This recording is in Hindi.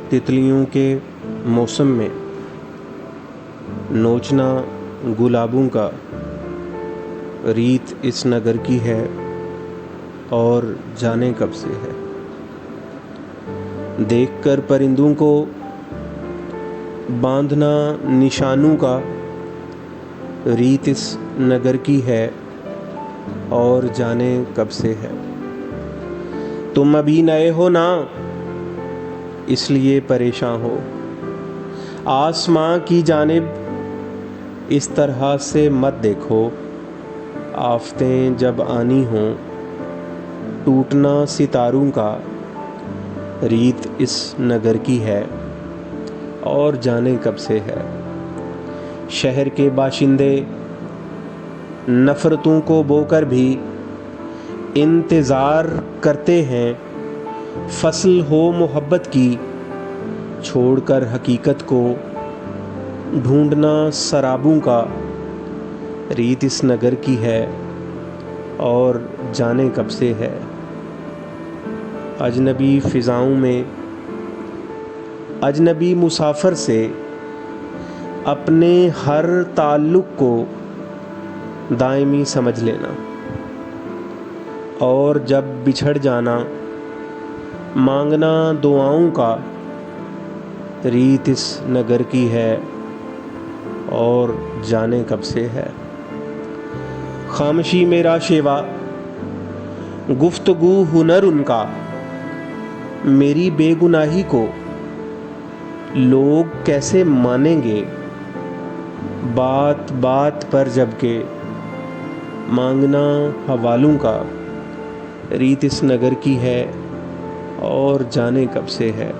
तितलियों के मौसम में नोचना गुलाबों का रीत इस नगर की है और जाने कब से है। देखकर परिंदों को बांधना निशानों का रीत इस नगर की है और जाने कब से है। तुम अभी नए हो ना, इसलिए परेशान हो। आसमां की जानिब इस तरह से मत देखो। आफतें जब आनी हों, टूटना सितारों का रीत इस नगर की है और जाने कब से है। शहर के बाशिंदे नफ़रतों को बोकर भी इंतज़ार करते हैं। फसल हो मोहब्बत की, छोड़कर हकीकत को ढूंढना शराबों का रीत इस नगर की है और जाने कब से है। अजनबी फ़िज़ाओं में अजनबी मुसाफिर से अपने हर ताल्लुक़ को दायमी समझ लेना और जब बिछड़ जाना मांगना दुआओं का रीत इस नगर की है और जाने कब से है। खामोशी मेरा शेवा, गुफ्तगू हुनर उनका, मेरी बेगुनाही को लोग कैसे मानेंगे। बात बात पर जबकि मांगना हवालों का रीत इस नगर की है और जाने कब से है।